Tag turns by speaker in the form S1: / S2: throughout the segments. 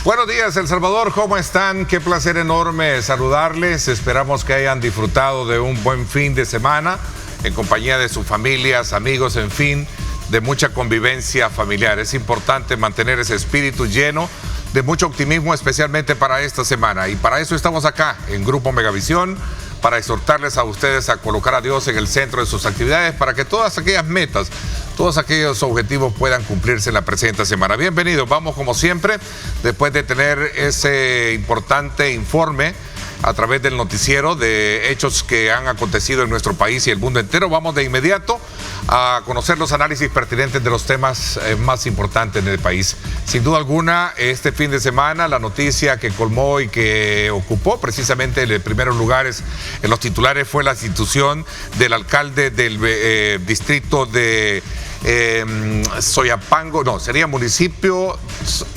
S1: Buenos días, El Salvador, ¿cómo están? Qué placer enorme saludarles. Esperamos que hayan disfrutado de un buen fin de semana en compañía de sus familias, amigos, en fin, de mucha convivencia familiar. Es importante mantener ese espíritu lleno de mucho optimismo, especialmente para esta semana. Y para eso estamos acá, en Grupo Megavisión, para exhortarles a ustedes a colocar a Dios en el centro de sus actividades, para que todas aquellas metas, todos aquellos objetivos puedan cumplirse en la presente semana. Bienvenidos, vamos como siempre, después de tener ese importante informe a través del noticiero de hechos que han acontecido en nuestro país y el mundo entero. Vamos de inmediato a conocer los análisis pertinentes de los temas más importantes del país. Sin duda alguna, este fin de semana, la noticia que colmó y que ocupó precisamente los primeros lugares en los titulares fue la destitución del alcalde del distrito de Soyapango, no, sería municipio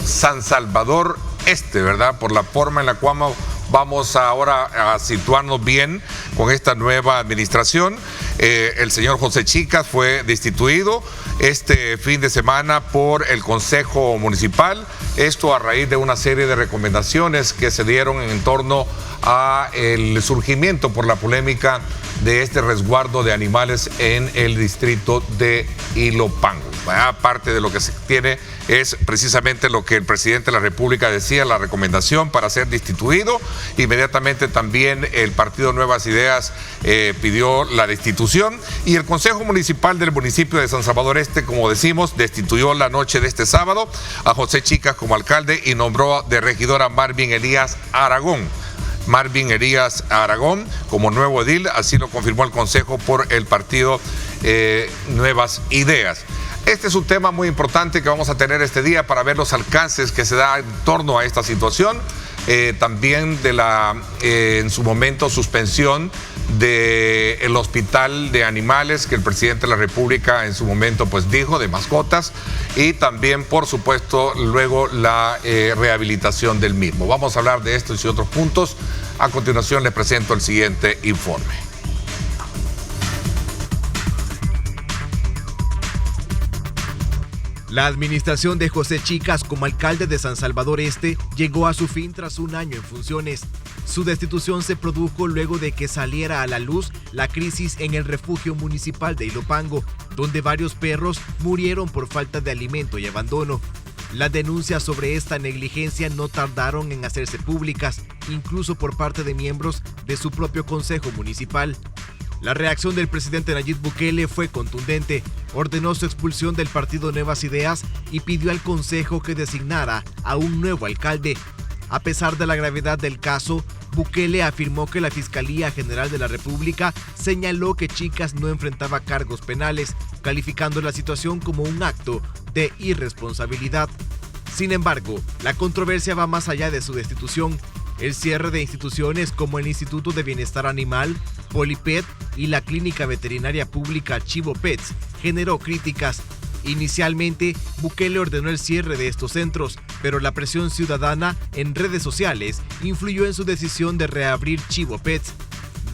S1: San Salvador Este, ¿verdad? Por la forma en la cual vamos ahora a situarnos bien con esta nueva administración. El señor José Chicas fue destituido este fin de semana por el Consejo Municipal. Esto a raíz de una serie de recomendaciones que se dieron en torno a el surgimiento por la polémica de este resguardo de animales en el distrito de Ilopango. Parte de lo que se tiene es precisamente lo que el presidente de la República decía, la recomendación para ser destituido. Inmediatamente también el partido Nuevas Ideas pidió la destitución y el Consejo Municipal del municipio de San Salvador Este, como decimos, destituyó la noche de este sábado a José Chicas como alcalde y nombró de regidor a Marvin Elías Aragón. Marvin Elías Aragón como nuevo edil, así lo confirmó el Consejo por el partido Nuevas Ideas. Este es un tema muy importante que vamos a tener este día para ver los alcances que se da en torno a esta situación. También de la, en su momento, suspensión del hospital de animales que el presidente de la República en su momento pues dijo, de mascotas, y también, por supuesto, luego la rehabilitación del mismo. Vamos a hablar de estos y otros puntos. A continuación les presento el siguiente informe.
S2: La administración de José Chicas como alcalde de San Salvador Este llegó a su fin tras un año en funciones. Su destitución se produjo luego de que saliera a la luz la crisis en el refugio municipal de Ilopango, donde varios perros murieron por falta de alimento y abandono. Las denuncias sobre esta negligencia no tardaron en hacerse públicas, incluso por parte de miembros de su propio consejo municipal. La reacción del presidente Nayib Bukele fue contundente. Ordenó su expulsión del partido Nuevas Ideas y pidió al consejo que designara a un nuevo alcalde. A pesar de la gravedad del caso, Bukele afirmó que la Fiscalía General de la República señaló que Chicas no enfrentaba cargos penales, calificando la situación como un acto de irresponsabilidad. Sin embargo, la controversia va más allá de su destitución. El cierre de instituciones como el Instituto de Bienestar Animal, Polipet y la Clínica Veterinaria Pública Chivo Pets generó críticas. Inicialmente, Bukele ordenó el cierre de estos centros, pero la presión ciudadana en redes sociales influyó en su decisión de reabrir Chivo Pets.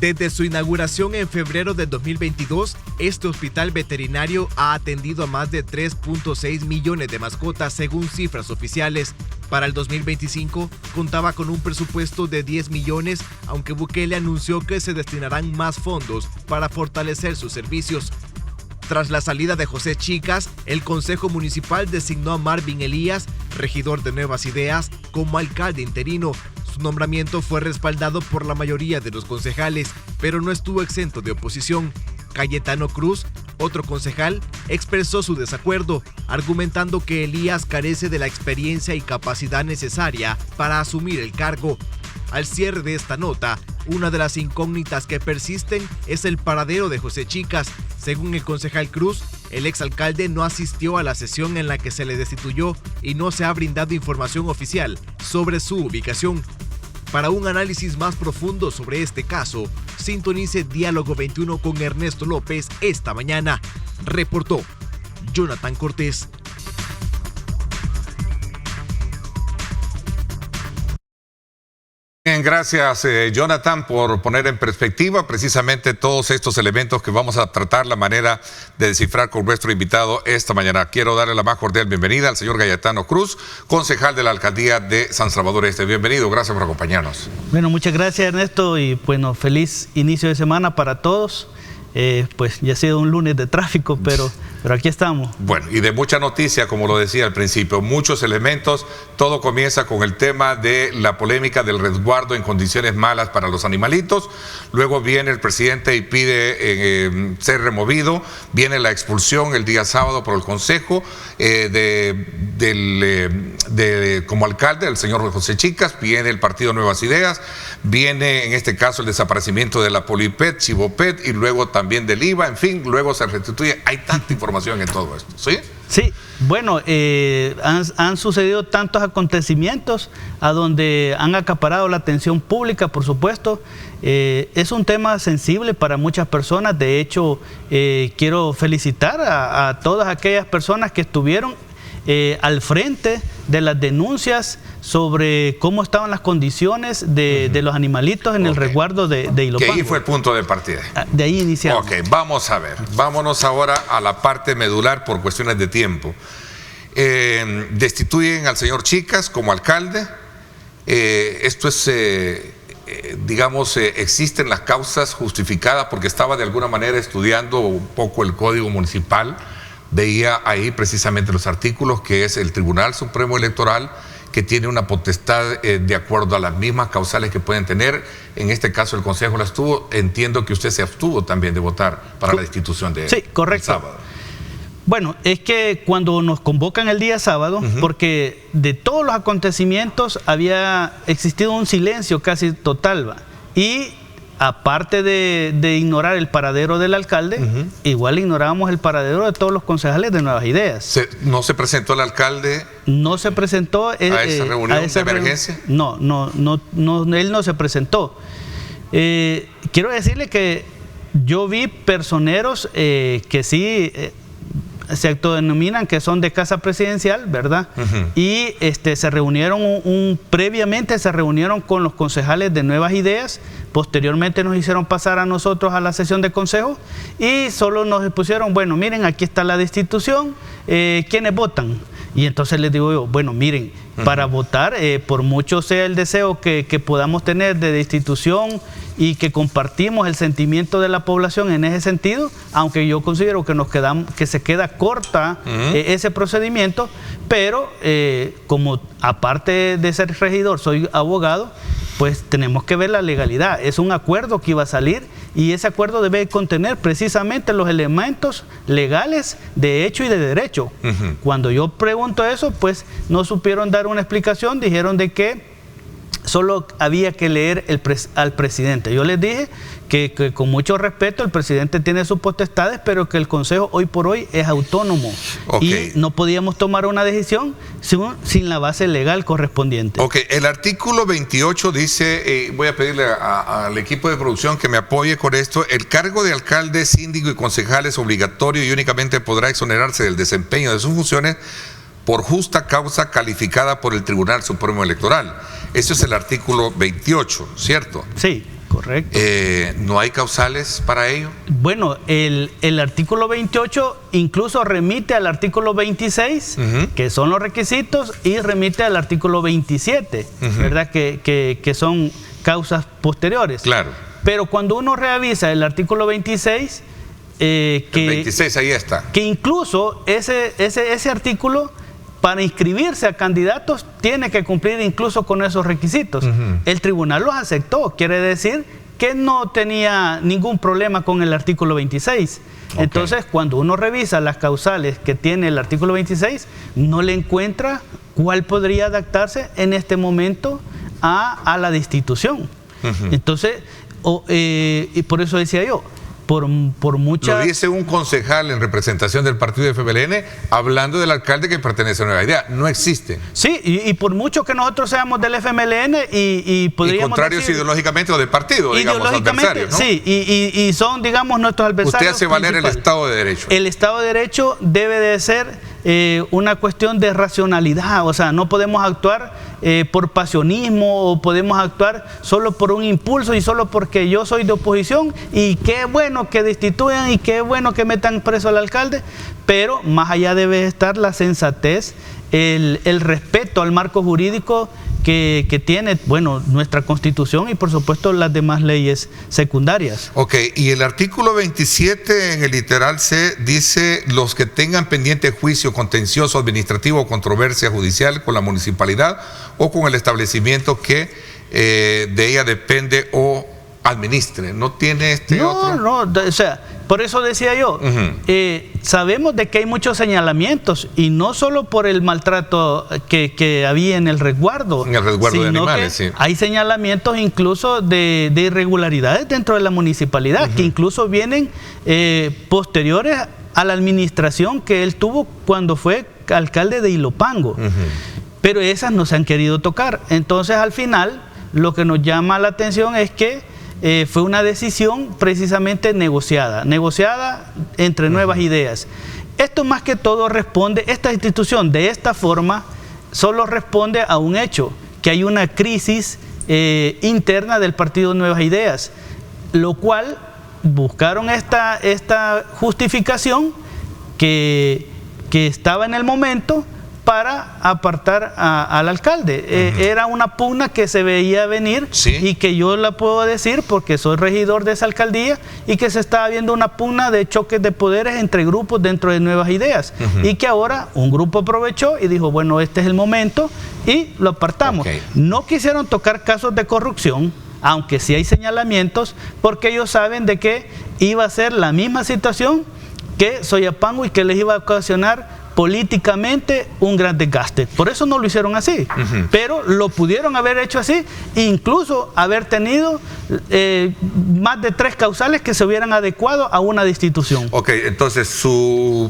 S2: Desde su inauguración en febrero de 2022, este hospital veterinario ha atendido a más de 3.6 millones de mascotas según cifras oficiales. Para el 2025 contaba con un presupuesto de 10 millones, aunque Bukele anunció que se destinarán más fondos para fortalecer sus servicios. Tras la salida de José Chicas, el Consejo Municipal designó a Marvin Elías, regidor de Nuevas Ideas, como alcalde interino. Su nombramiento fue respaldado por la mayoría de los concejales, pero no estuvo exento de oposición. Cayetano Cruz, otro concejal, expresó su desacuerdo, argumentando que Elías carece de la experiencia y capacidad necesaria para asumir el cargo. Al cierre de esta nota, una de las incógnitas que persisten es el paradero de José Chicas. Según el concejal Cruz, el exalcalde no asistió a la sesión en la que se le destituyó y no se ha brindado información oficial sobre su ubicación. Para un análisis más profundo sobre este caso, sintonice Diálogo 21 con Ernesto López esta mañana. Reportó Jonathan Cortés.
S1: Bien, gracias Jonathan por poner en perspectiva precisamente todos estos elementos que vamos a tratar, la manera de descifrar con nuestro invitado esta mañana. Quiero darle la más cordial bienvenida al señor Cayetano Cruz, concejal de la Alcaldía de San Salvador Este. Bienvenido, gracias por acompañarnos.
S3: Bueno, muchas gracias Ernesto y bueno, feliz inicio de semana para todos. Pues ya ha sido un lunes de tráfico, pero aquí estamos.
S1: Bueno, y de mucha noticia, como lo decía al principio, muchos elementos. Todo comienza con el tema de la polémica del resguardo en condiciones malas para los animalitos. Luego viene el presidente y pide ser removido. Viene la expulsión el día sábado por el Consejo como alcalde, el señor José Chicas. Viene el partido Nuevas Ideas. Viene en este caso el desaparecimiento de la Polipet, Chivopet y luego también del IVA. En fin, luego se restituye. Hay tanta información en todo esto, ¿sí?
S3: Sí, bueno, han sucedido tantos acontecimientos a donde han acaparado la atención pública, por supuesto. Es un tema sensible para muchas personas. De hecho, quiero felicitar a todas aquellas personas que estuvieron al frente de las denuncias sobre cómo estaban las condiciones de los animalitos en el resguardo de Ilopango.
S1: Que ahí fue el punto de partida.
S3: De ahí iniciamos.
S1: Ok, vamos a ver. Vámonos ahora a la parte medular por cuestiones de tiempo. Destituyen al señor Chicas como alcalde. Esto es, digamos, existen las causas justificadas porque estaba de alguna manera estudiando un poco el Código Municipal. Veía ahí precisamente los artículos que es el Tribunal Supremo Electoral, que tiene una potestad de acuerdo a las mismas causales que pueden tener. En este caso el Consejo las tuvo. Entiendo que usted se abstuvo también de votar para la destitución de
S3: sí, correcto.
S1: el sábado.
S3: Bueno, es que cuando nos convocan el día sábado, porque de todos los acontecimientos había existido un silencio casi total, y aparte de ignorar el paradero del alcalde, igual ignorábamos el paradero de todos los concejales de Nuevas Ideas.
S1: ¿No se presentó el alcalde?
S3: No se presentó
S1: a esa reunión de emergencia.
S3: No, él no se presentó. Quiero decirle que yo vi personeros que sí se autodenominan que son de casa presidencial, ¿verdad? Y se reunieron previamente se reunieron con los concejales de Nuevas Ideas. Posteriormente nos hicieron pasar a nosotros a la sesión de consejo y solo nos expusieron, bueno, miren, aquí está la destitución, ¿quiénes votan? Y entonces les digo yo, bueno, miren, para votar, por mucho sea el deseo que podamos tener de destitución y que compartimos el sentimiento de la población en ese sentido, aunque yo considero que se queda corta ese procedimiento, pero como aparte de ser regidor soy abogado, pues tenemos que ver la legalidad. Es un acuerdo que iba a salir y ese acuerdo debe contener precisamente los elementos legales de hecho y de derecho. Cuando yo pregunto eso, pues no supieron dar una explicación, dijeron de que solo había que leer al presidente. Yo les dije que con mucho respeto el presidente tiene sus potestades, pero que el Consejo hoy por hoy es autónomo y no podíamos tomar una decisión sin la base legal correspondiente.
S1: Ok, el artículo 28 dice, voy a pedirle al equipo de producción que me apoye con esto: el cargo de alcalde, síndico y concejal es obligatorio y únicamente podrá exonerarse del desempeño de sus funciones por justa causa calificada por el Tribunal Supremo Electoral. Eso es el artículo 28, ¿cierto?
S3: Sí, correcto.
S1: ¿No hay causales para ello?
S3: Bueno, el artículo 28 incluso remite al artículo 26, que son los requisitos, y remite al artículo 27, ¿verdad? Que son causas posteriores.
S1: Claro.
S3: Pero cuando uno revisa el artículo 26,
S1: el 26 ahí está.
S3: Que incluso ese artículo, para inscribirse a candidatos, tiene que cumplir incluso con esos requisitos. El tribunal los aceptó, quiere decir que no tenía ningún problema con el artículo 26. Entonces, cuando uno revisa las causales que tiene el artículo 26, no le encuentra cuál podría adaptarse en este momento a la destitución. Entonces, y por eso decía yo, por mucha...
S1: Lo dice un concejal en representación del partido de FMLN hablando del alcalde que pertenece a Nueva Idea. No existe.
S3: Sí, y por mucho que nosotros seamos del FMLN y podríamos
S1: contrarios decir, ideológicamente o de partido, digamos, adversarios, ¿no?
S3: Sí, y son, digamos, nuestros adversarios.
S1: Usted hace valer el Estado de Derecho.
S3: El Estado de Derecho debe de ser una cuestión de racionalidad, o sea, no podemos actuar por pasionismo o podemos actuar solo por un impulso y solo porque yo soy de oposición y qué bueno que destituyan y qué bueno que metan preso al alcalde, pero más allá debe estar la sensatez, el respeto al marco jurídico que tiene, bueno, nuestra Constitución y por supuesto las demás leyes secundarias.
S1: Ok, y el artículo 27 en el literal C dice: los que tengan pendiente juicio contencioso administrativo o controversia judicial con la municipalidad o con el establecimiento que de ella depende o administre. ¿No tiene otro?
S3: No, o sea, por eso decía yo, sabemos de que hay muchos señalamientos y no solo por el maltrato que había en el resguardo.
S1: En el resguardo de animales, sí.
S3: Hay señalamientos incluso de irregularidades dentro de la municipalidad, que incluso vienen posteriores a la administración que él tuvo cuando fue alcalde de Ilopango. Pero esas no se han querido tocar. Entonces, al final, lo que nos llama la atención es que fue una decisión precisamente negociada entre Nuevas Ideas. Esto más que todo responde, esta institución de esta forma solo responde a un hecho, que hay una crisis interna del partido Nuevas Ideas, lo cual buscaron esta justificación que estaba en el momento para apartar al alcalde. Era una pugna que se veía venir, ¿sí? Y que yo la puedo decir porque soy regidor de esa alcaldía y que se estaba viendo una pugna de choques de poderes entre grupos dentro de Nuevas Ideas y que ahora un grupo aprovechó y dijo, bueno, este es el momento y lo apartamos. No quisieron tocar casos de corrupción, aunque sí hay señalamientos, porque ellos saben de que iba a ser la misma situación que Soyapango y que les iba a ocasionar políticamente un gran desgaste. Por eso no lo hicieron así, pero lo pudieron haber hecho así, incluso haber tenido más de 3 causales que se hubieran adecuado a una destitución.
S1: Ok, entonces su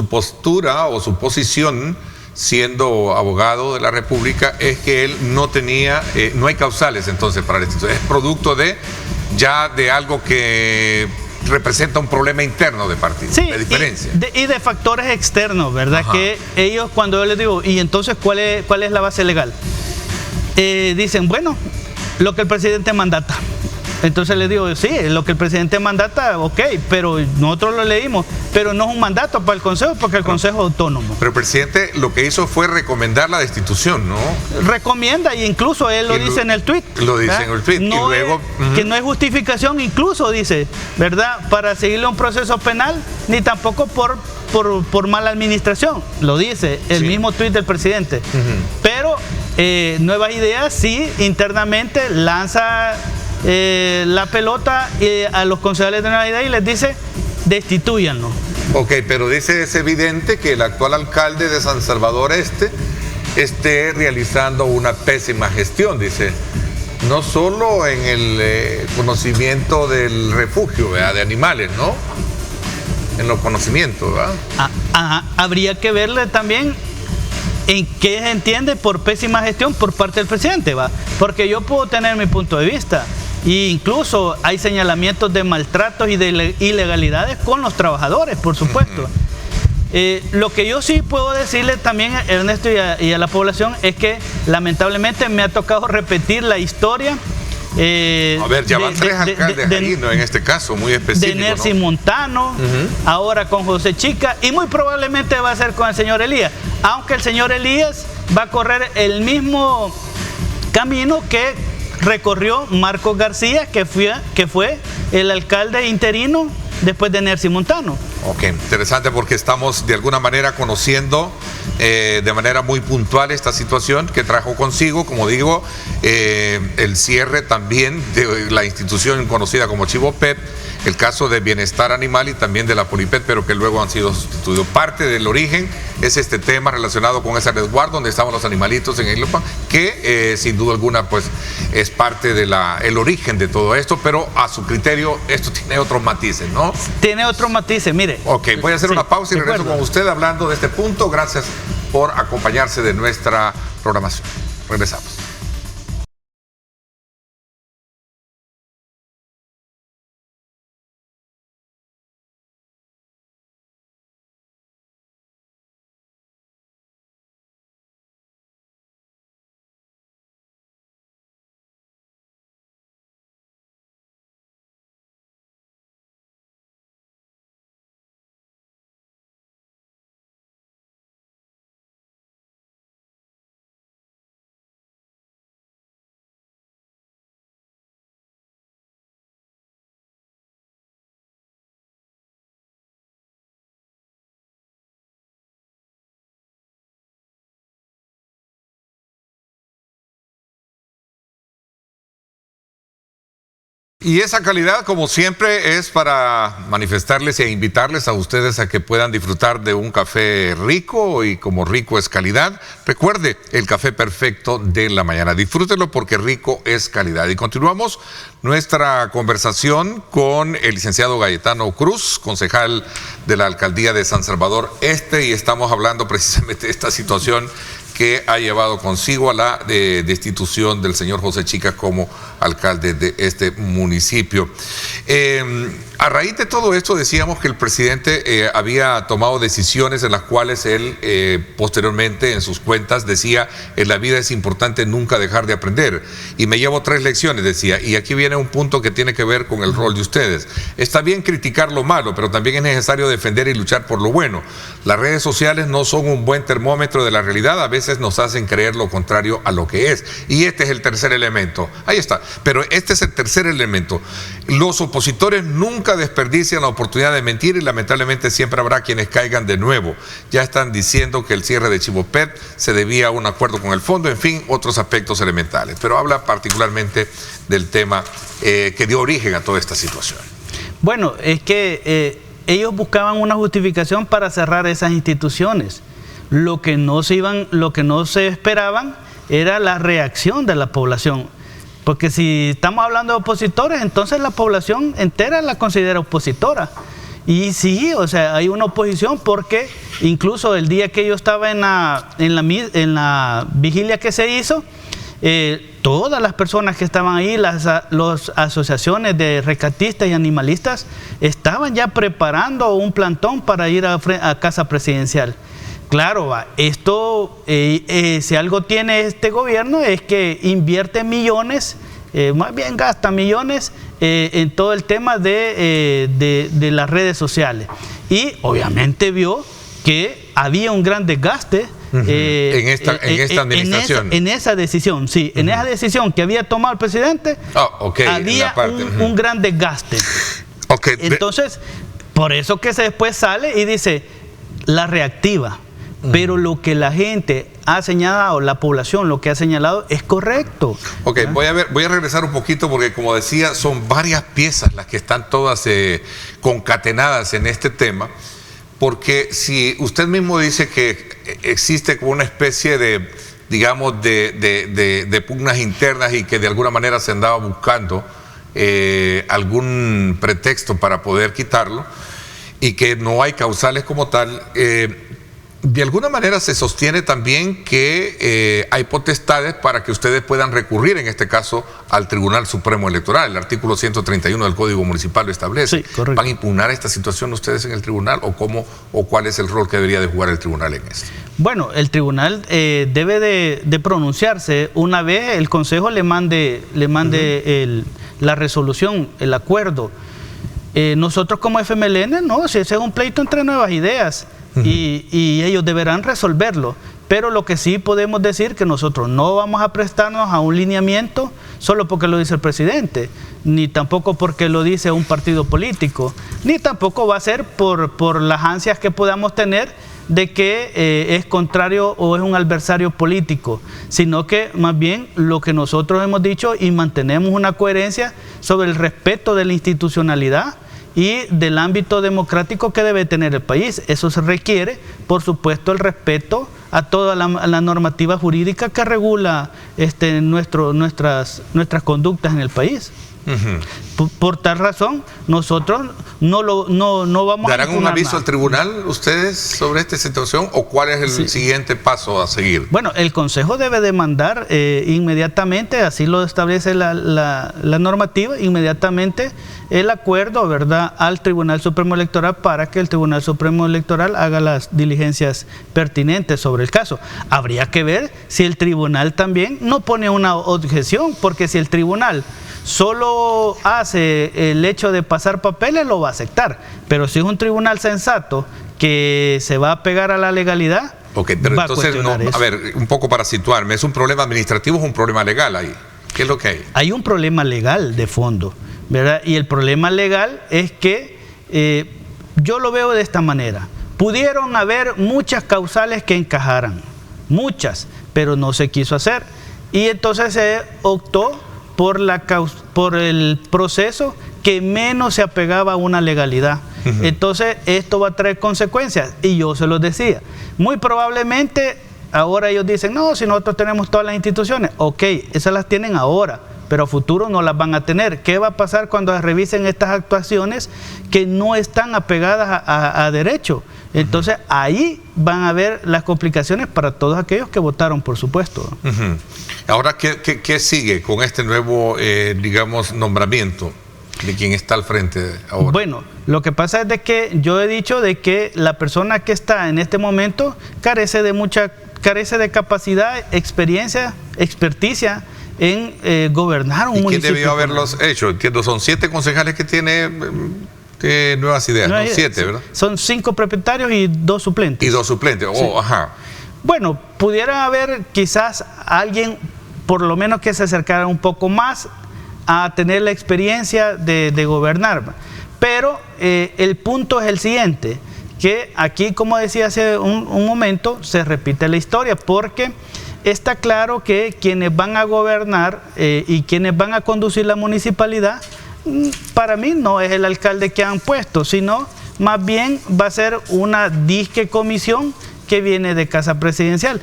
S1: postura o su posición siendo abogado de la República es que él no tenía, no hay causales entonces para la destitución, es producto de algo que representa un problema interno de partido,
S3: sí,
S1: de diferencia.
S3: Y de factores externos, ¿verdad? Que ellos, cuando yo les digo, ¿y entonces cuál es la base legal? Dicen, bueno, lo que el presidente mandata. Entonces les digo, sí, lo que el presidente mandata, ok, pero nosotros lo leímos, pero no es un mandato para el Consejo porque el Consejo es autónomo.
S1: Pero el presidente lo que hizo fue recomendar la destitución, ¿no?
S3: Recomienda, y incluso él lo dice en el tuit.
S1: Lo dice en el tuit.
S3: No, y luego, que no es justificación, incluso dice, ¿verdad?, para seguirle un proceso penal, ni tampoco por mala administración. Lo dice el mismo tuit del presidente. Pero Nuevas Ideas sí internamente lanza la pelota a los concejales de Nueva Idea y les dice, destituyanlo. Ok,
S1: pero dice, es evidente que el actual alcalde de San Salvador esté realizando una pésima gestión, dice, no solo en el conocimiento del refugio, ¿verdad?, de animales, ¿no? En los conocimientos, ¿verdad?
S3: Habría que verle también en qué se entiende por pésima gestión por parte del presidente, ¿va? Porque yo puedo tener mi punto de vista. E incluso hay señalamientos de maltratos y de ilegalidades con los trabajadores, por supuesto. Lo que yo sí puedo decirle también, Ernesto, y a la población, es que lamentablemente me ha tocado repetir la historia.
S1: A ver, ya van 3 alcaldes ahí, ¿no? En este caso, muy específico.
S3: De Nercy, ¿no?, Montano, ahora con José Chica, y muy probablemente va a ser con el señor Elías, aunque el señor Elías va a correr el mismo camino que recorrió Marcos García, que fue el alcalde interino después de Nercy Montano.
S1: Ok, interesante, porque estamos de alguna manera conociendo de manera muy puntual esta situación que trajo consigo, como digo, el cierre también de la institución conocida como Chivopet, el caso de Bienestar Animal y también de la Polipet, pero que luego han sido sustituidos. Parte del origen es este tema relacionado con ese resguardo donde estaban los animalitos en Ilopan, que sin duda alguna pues es parte de el origen de todo esto, pero a su criterio esto tiene otros matices, ¿no?
S3: Tiene otros matices, mire.
S1: Ok, voy a hacer una pausa y regreso con usted hablando de este punto. Gracias por acompañarse de nuestra programación. Regresamos. Y esa calidad, como siempre, es para manifestarles e invitarles a ustedes a que puedan disfrutar de un café rico, y como rico es calidad, recuerde, el café perfecto de la mañana. Disfrútenlo porque rico es calidad. Y continuamos nuestra conversación con el licenciado Gaetano Cruz, concejal de la Alcaldía de San Salvador Este, y estamos hablando precisamente de esta situación que ha llevado consigo a la destitución del señor José Chicas como alcalde de este municipio. A raíz de todo esto decíamos que el presidente había tomado decisiones en las cuales él posteriormente en sus cuentas decía: en la vida es importante nunca dejar de aprender, y me llevo 3 lecciones, decía, y aquí viene un punto que tiene que ver con el rol de ustedes. Está bien criticar lo malo, pero también es necesario defender y luchar por lo bueno. Las redes sociales no son un buen termómetro de la realidad, a veces nos hacen creer lo contrario a lo que es, y este es el tercer elemento. Ahí está, pero este es el tercer elemento. Los opositores nunca desperdician la oportunidad de mentir, y lamentablemente siempre habrá quienes caigan de nuevo. Ya están diciendo que el cierre de Chivopet se debía a un acuerdo con el fondo, en fin, otros aspectos elementales, pero habla particularmente del tema que dio origen a toda esta situación.
S3: Bueno, es que ellos buscaban una justificación para cerrar esas instituciones. Lo que no se esperaban era la reacción de la población. Porque si estamos hablando de opositores, entonces la población entera la considera opositora. Y sí, o sea, hay una oposición, porque incluso el día que yo estaba en la vigilia que se hizo, todas las personas que estaban ahí, las asociaciones de rescatistas y animalistas, estaban ya preparando un plantón para ir a Casa Presidencial. Claro, esto, si algo tiene este gobierno, es que invierte millones, más bien gasta millones en todo el tema de las redes sociales. Y obviamente vio que había un gran desgaste
S1: en esta administración.
S3: En esa decisión, sí. En esa decisión que había tomado el presidente, había un gran desgaste. Entonces, por eso que después sale y dice, la reactiva. Pero lo que la gente ha señalado, la población lo que ha señalado es correcto.
S1: Ok, voy a regresar un poquito, porque como decía, son varias piezas las que están todas concatenadas en este tema, porque si usted mismo dice que existe como una especie de, digamos, de pugnas internas, y que de alguna manera se andaba buscando algún pretexto para poder quitarlo, y que no hay causales como tal, de alguna manera se sostiene también que hay potestades para que ustedes puedan recurrir, en este caso, al Tribunal Supremo Electoral. El artículo 131 del Código Municipal lo establece.
S3: Sí, correcto.
S1: ¿Van a impugnar esta situación ustedes en el tribunal, o cuál es el rol que debería de jugar el tribunal en esto?
S3: Bueno, el tribunal debe de pronunciarse una vez el Consejo le mande la resolución, el acuerdo. Nosotros como FMLN, no, si ese es un pleito entre Nuevas Ideas, y ellos deberán resolverlo. Pero lo que sí podemos decir, que nosotros no vamos a prestarnos a un lineamiento solo porque lo dice el presidente, ni tampoco porque lo dice un partido político, ni tampoco va a ser por las ansias que podamos tener de que es contrario o es un adversario político, sino que más bien lo que nosotros hemos dicho, y mantenemos una coherencia sobre el respeto de la institucionalidad y del ámbito democrático que debe tener el país. Eso se requiere, por supuesto, el respeto a toda la normativa jurídica que regula nuestras conductas en el país. Por tal razón, nosotros no vamos a...
S1: ¿Darán un aviso al tribunal ustedes sobre esta situación, o cuál es el siguiente paso a seguir?
S3: Bueno, el Consejo debe demandar inmediatamente, así lo establece la normativa, inmediatamente el acuerdo, ¿verdad?, al Tribunal Supremo Electoral, para que el Tribunal Supremo Electoral haga las diligencias pertinentes sobre el caso. Habría que ver si el tribunal también no pone una objeción, porque si el tribunal solo hace el hecho de pasar papeles, lo va a aceptar. Pero si es un tribunal sensato que se va a pegar a la legalidad,
S1: pero entonces, a ver, un poco para situarme, ¿es un problema administrativo o es un problema legal ahí? ¿Qué es lo que hay?
S3: Hay un problema legal de fondo, ¿verdad? Y el problema legal es que yo lo veo de esta manera. Pudieron haber muchas causales que encajaran, muchas, pero no se quiso hacer. Y entonces se optó por el proceso que menos se apegaba a una legalidad. Entonces esto va a traer consecuencias, y yo se los decía, muy probablemente ahora ellos dicen, no, si nosotros tenemos todas las instituciones, ok, esas las tienen ahora, pero a futuro no las van a tener. ¿Qué va a pasar cuando revisen estas actuaciones que no están apegadas a derecho? Entonces ahí van a haber las complicaciones para todos aquellos que votaron, por supuesto.
S1: Ahora, ¿qué sigue con este nuevo, digamos, nombramiento de quien está al frente ahora?
S3: Bueno, lo que pasa es de que yo he dicho de que la persona que está en este momento carece de capacidad, experiencia, experticia en gobernar un municipio.
S1: ¿Quién debió haberlos hecho? Entiendo, son 7 concejales que tiene Nuevas Ideas, ¿no? 7, ¿verdad?
S3: Son 5 propietarios y 2 suplentes.
S1: Y 2 suplentes,
S3: sí.
S1: Ajá.
S3: Bueno, pudiera haber quizás alguien, por lo menos que se acercara un poco más a tener la experiencia de gobernar. Pero el punto es el siguiente, que aquí, como decía hace un momento, se repite la historia, porque está claro que quienes van a gobernar y quienes van a conducir la municipalidad, para mí no es el alcalde que han puesto, sino más bien va a ser una disque comisión que viene de Casa Presidencial.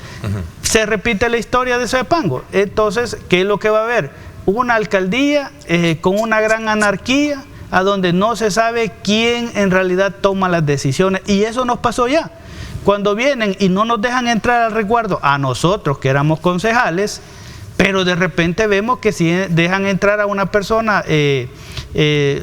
S3: Se repite la historia de Soyapango. Entonces, ¿qué es lo que va a haber? Una alcaldía con una gran anarquía, a donde no se sabe quién en realidad toma las decisiones, y eso nos pasó ya. Cuando vienen y no nos dejan entrar al resguardo a nosotros que éramos concejales, pero de repente vemos que si dejan entrar a una persona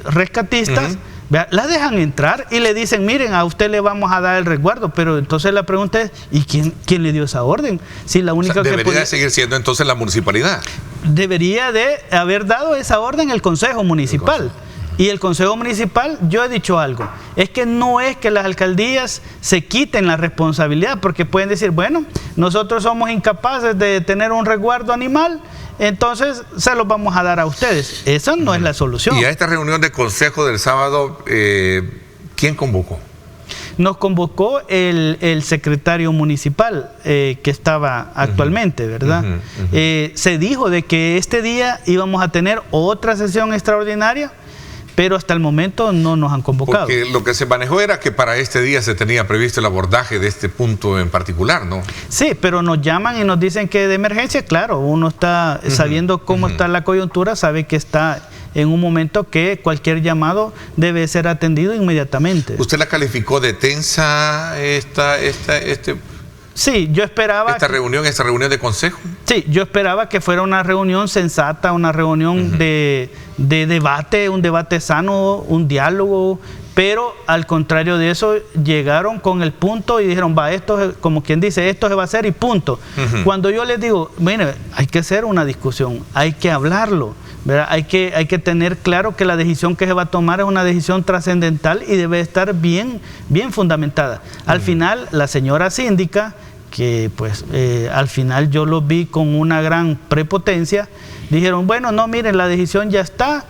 S3: rescatistas, la dejan entrar y le dicen, miren, a usted le vamos a dar el resguardo, pero entonces la pregunta es, ¿y quién le dio esa orden? Si la única
S1: debería seguir siendo entonces la municipalidad.
S3: Debería de haber dado esa orden el Consejo Municipal. Y el Consejo Municipal, yo he dicho algo, es que no es que las alcaldías se quiten la responsabilidad, porque pueden decir, bueno, nosotros somos incapaces de tener un resguardo animal, entonces se los vamos a dar a ustedes. Esa no es la solución.
S1: Y a esta reunión de consejo del sábado, ¿quién convocó?
S3: Nos convocó el secretario municipal que estaba actualmente, ¿verdad? Se dijo de que este día íbamos a tener otra sesión extraordinaria, pero hasta el momento no nos han convocado.
S1: Porque lo que se manejó era que para este día se tenía previsto el abordaje de este punto en particular, ¿no?
S3: Sí, pero nos llaman y nos dicen que de emergencia, claro, uno está sabiendo cómo está la coyuntura, sabe que está en un momento que cualquier llamado debe ser atendido inmediatamente.
S1: ¿Usted la calificó de tensa
S3: Sí, yo esperaba...
S1: ¿Esta reunión de consejo?
S3: Sí, yo esperaba que fuera una reunión sensata, una reunión de debate, un debate sano, un diálogo, pero al contrario de eso, llegaron con el punto y dijeron, va, esto, como quien dice, esto se va a hacer y punto. Cuando yo les digo, mire, hay que hacer una discusión, hay que hablarlo, ¿verdad? Hay que tener claro que la decisión que se va a tomar es una decisión trascendental y debe estar bien fundamentada. Al final, la señora síndica, que pues al final yo lo vi con una gran prepotencia, dijeron, bueno, no, miren, la decisión ya está,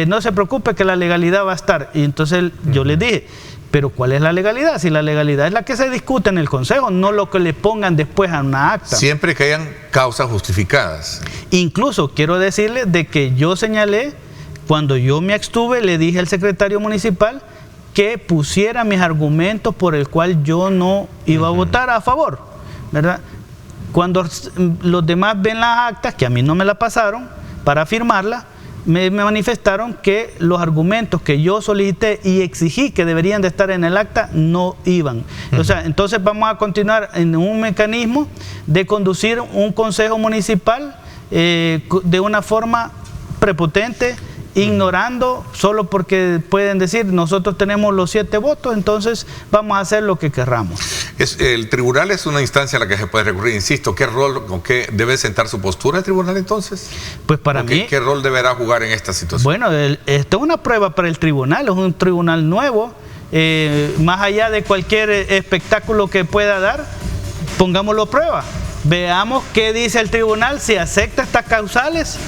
S3: no se preocupe que la legalidad va a estar. Y entonces yo les dije, pero ¿cuál es la legalidad? Si la legalidad es la que se discute en el consejo, no lo que le pongan después a una acta.
S1: Siempre que hayan causas justificadas.
S3: Incluso quiero decirles de que yo señalé, cuando yo me abstuve, le dije al secretario municipal que pusiera mis argumentos por el cual yo no iba a votar a favor, ¿verdad? Cuando los demás ven las actas, que a mí no me la pasaron para firmarla, me manifestaron que los argumentos que yo solicité y exigí que deberían de estar en el acta no iban. O sea, entonces vamos a continuar en un mecanismo de conducir un consejo municipal de una forma prepotente, ignorando, solo porque pueden decir nosotros tenemos los 7 votos, entonces vamos a hacer lo que querramos.
S1: El tribunal es una instancia a la que se puede recurrir, insisto. ¿Qué rol o qué debe sentar su postura el tribunal entonces?
S3: Pues para mí...
S1: ¿Qué rol deberá jugar en esta situación?
S3: Bueno, esto es una prueba para el tribunal, es un tribunal nuevo, más allá de cualquier espectáculo que pueda dar, pongámoslo a prueba. Veamos qué dice el tribunal, si acepta estas causales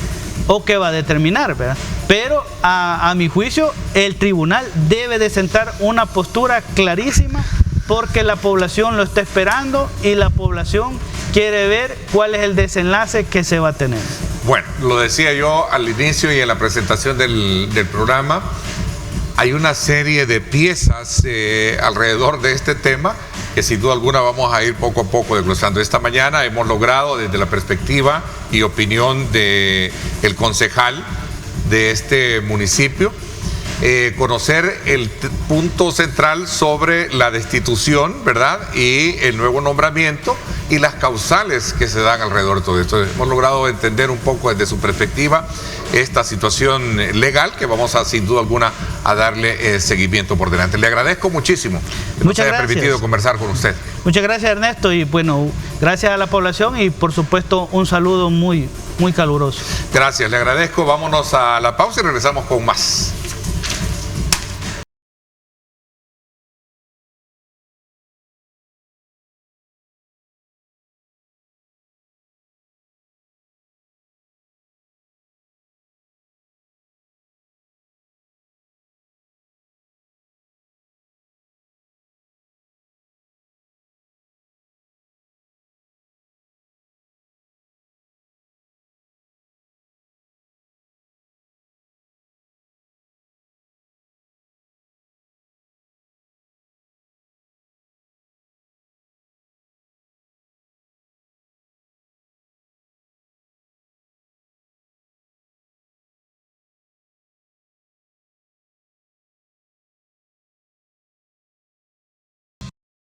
S3: o qué va a determinar, ¿verdad? Pero a mi juicio el tribunal debe de sentar una postura clarísima, porque la población lo está esperando y la población quiere ver cuál es el desenlace que se va a tener.
S1: Bueno, lo decía yo al inicio y en la presentación del programa, hay una serie de piezas alrededor de este tema que sin duda alguna vamos a ir poco a poco desglosando. Esta mañana hemos logrado, desde la perspectiva y opinión del concejal de este municipio, conocer el punto central sobre la destitución, ¿verdad? Y el nuevo nombramiento y las causales que se dan alrededor de todo esto. Hemos logrado entender un poco desde su perspectiva esta situación legal que vamos a, sin duda alguna, a darle seguimiento por delante. Le agradezco muchísimo que nos haya permitido conversar con usted.
S3: Muchas gracias, Ernesto, y bueno, gracias a la población y por supuesto un saludo muy caluroso.
S1: Gracias, le agradezco. Vámonos a la pausa y regresamos con más.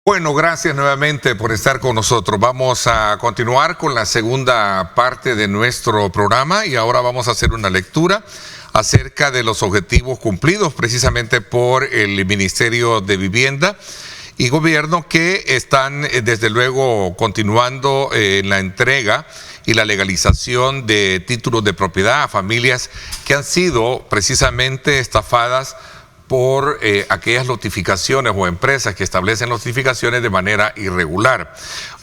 S1: Bueno, gracias nuevamente por estar con nosotros. Vamos a continuar con la segunda parte de nuestro programa y ahora vamos a hacer una lectura acerca de los objetivos cumplidos precisamente por el Ministerio de Vivienda y Gobierno, que están desde luego continuando la entrega y la legalización de títulos de propiedad a familias que han sido precisamente estafadas por aquellas notificaciones o empresas que establecen notificaciones de manera irregular.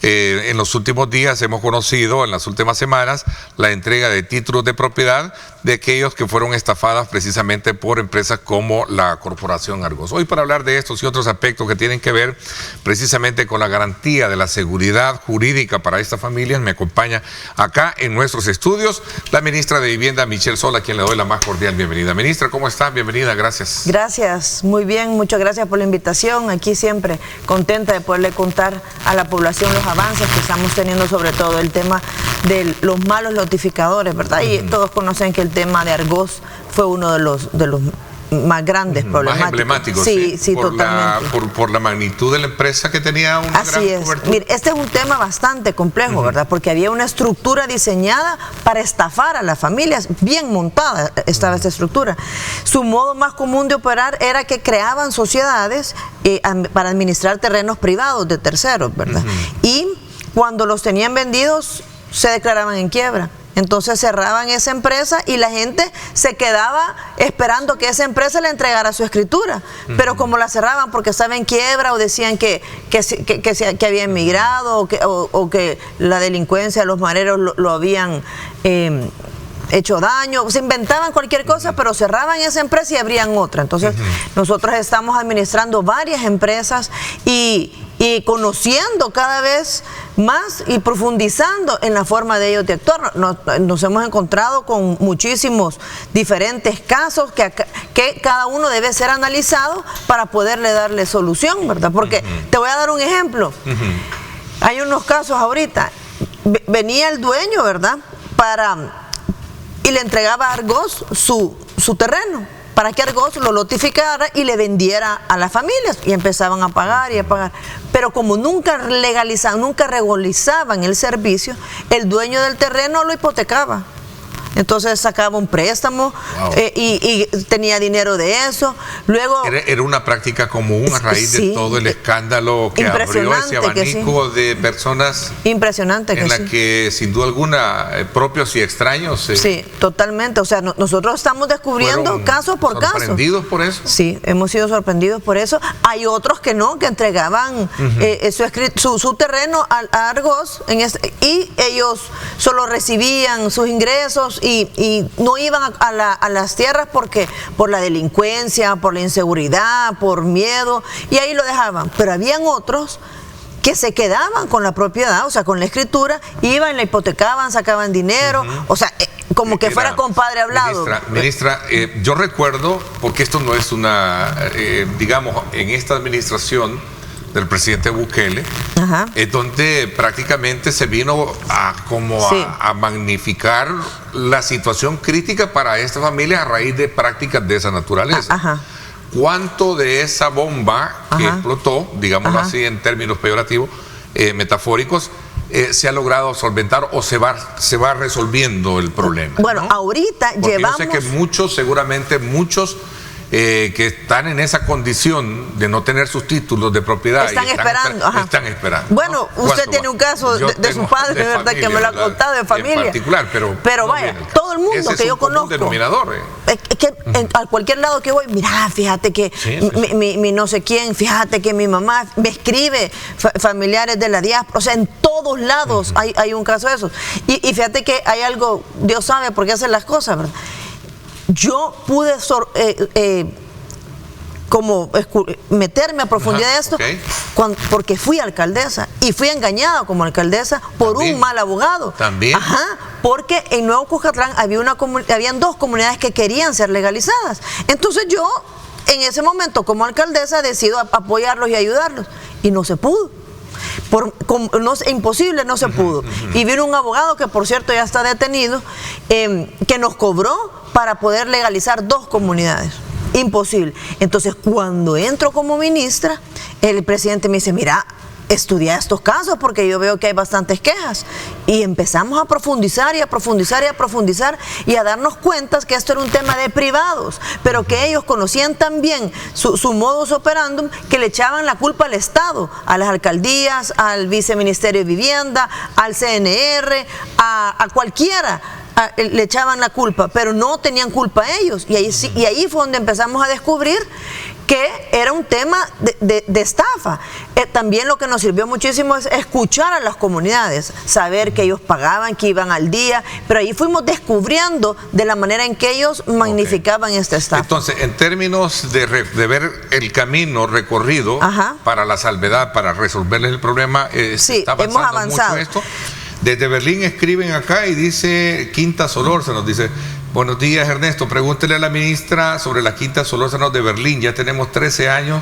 S1: En los últimos días hemos conocido, en las últimas semanas, la entrega de títulos de propiedad de aquellos que fueron estafadas precisamente por empresas como la Corporación Argos. Hoy, para hablar de estos y otros aspectos que tienen que ver precisamente con la garantía de la seguridad jurídica para estas familias, me acompaña acá en nuestros estudios la ministra de Vivienda, Michelle Sola, a quien le doy la más cordial bienvenida. Ministra, ¿cómo está? Bienvenida, gracias.
S4: Gracias, muy bien, muchas gracias por la invitación. Aquí siempre contenta de poderle contar a la población los avances que estamos teniendo, sobre todo el tema de los malos notificadores, ¿verdad? Y todos conocen que el tema de Argos fue uno de los más grandes, problemáticos.
S1: Más emblemáticos,
S4: sí, totalmente.
S1: Por la magnitud de la empresa que tenía una gran cobertura.
S4: Mire, este es un tema bastante complejo, ¿verdad? Porque había una estructura diseñada para estafar a las familias, bien montada estaba esta estructura. Su modo más común de operar era que creaban sociedades para administrar terrenos privados de terceros, ¿verdad? Y cuando los tenían vendidos, se declaraban en quiebra. Entonces cerraban esa empresa y la gente se quedaba esperando que esa empresa le entregara su escritura. Pero como la cerraban porque estaba en quiebra o decían que había emigrado o que la delincuencia, los mareros lo habían hecho daño, se inventaban cualquier cosa, pero cerraban esa empresa y abrían otra. Entonces nosotros estamos administrando varias empresas y conociendo cada vez más y profundizando en la forma de ellos de actuar. Nos hemos encontrado con muchísimos diferentes casos que cada uno debe ser analizado para poderle darle solución, ¿verdad? Porque te voy a dar un ejemplo. Hay unos casos ahorita, venía el dueño, ¿verdad? Y le entregaba a Argos su terreno, para que Argos lo notificara y le vendiera a las familias, y empezaban a pagar y a pagar. Pero como nunca legalizaban, nunca regularizaban el servicio, el dueño del terreno lo hipotecaba. Entonces sacaba un préstamo y tenía dinero de eso. Luego
S1: era una práctica común a raíz de todo el escándalo que abrió ese abanico de personas.
S4: Impresionante
S1: en la que sin duda alguna propios y extraños.
S4: Sí, totalmente. O sea, nosotros estamos descubriendo caso por caso.
S1: ¿Sorprendidos por eso?
S4: Sí, hemos sido sorprendidos por eso. Hay otros que no, que entregaban su terreno a Argos y ellos solo recibían sus ingresos y no iban a las tierras porque por la delincuencia, por la inseguridad, por miedo, y ahí lo dejaban. Pero habían otros que se quedaban con la propiedad, o sea, con la escritura, iban, la hipotecaban, sacaban dinero, o sea, como que fuera compadre hablado.
S1: Ministra, yo recuerdo, porque esto no es una, digamos, en esta administración del presidente Bukele, donde prácticamente se vino a magnificar la situación crítica para estas familias a raíz de prácticas de esa naturaleza. ¿Cuánto de esa bomba que explotó, digámoslo así en términos peyorativos, metafóricos, se ha logrado solventar o se va resolviendo el problema?
S4: Bueno, ¿no? Ahorita porque llevamos...
S1: yo sé que muchos, seguramente muchos, que están en esa condición de no tener sus títulos de propiedad. Están esperando.
S4: Bueno, ¿no? Usted tiene un caso de su padre, de verdad, que me lo ha contado, de familia.
S1: En particular, pero
S4: vaya, todo el mundo que yo conozco.
S1: Denominador,
S4: Es que a cualquier lado que voy, mira, fíjate que mi no sé quién, fíjate que mi mamá me escribe, familiares de la diáspora, o sea, en todos lados hay un caso de eso. Y fíjate que hay algo, Dios sabe por qué hacen las cosas, ¿verdad? Yo pude como meterme a profundidad de esto porque fui alcaldesa y fui engañada como alcaldesa por un mal abogado. Porque en Nuevo Cuscatlán habían 2 comunidades que querían ser legalizadas. Entonces yo en ese momento como alcaldesa decido apoyarlos y ayudarlos y no se pudo. Imposible, no se pudo. Y vino un abogado que por cierto ya está detenido, que nos cobró para poder legalizar 2 comunidades. Imposible. Entonces cuando entro como ministra, el presidente me dice, mira, estudia estos casos porque yo veo que hay bastantes quejas. Y empezamos a profundizar y a profundizar y a profundizar y a darnos cuenta que esto era un tema de privados, pero que ellos conocían también su modus operandum, que le echaban la culpa al Estado, a las alcaldías, al viceministerio de Vivienda, al CNR, a cualquiera. Le echaban la culpa, pero no tenían culpa ellos. Y ahí fue donde empezamos a descubrir que era un tema de estafa. También lo que nos sirvió muchísimo es escuchar a las comunidades, saber que ellos pagaban, que iban al día, pero ahí fuimos descubriendo de la manera en que ellos magnificaban esta estafa.
S1: Entonces, en términos de ver el camino recorrido para la salvedad, para resolverles el problema, está avanzando,
S4: hemos avanzado
S1: mucho esto. Desde Berlín escriben acá y dice Quinta Solórzano, dice, buenos días Ernesto, pregúntele a la ministra sobre la Quinta Solórzano de Berlín, ya tenemos 13 años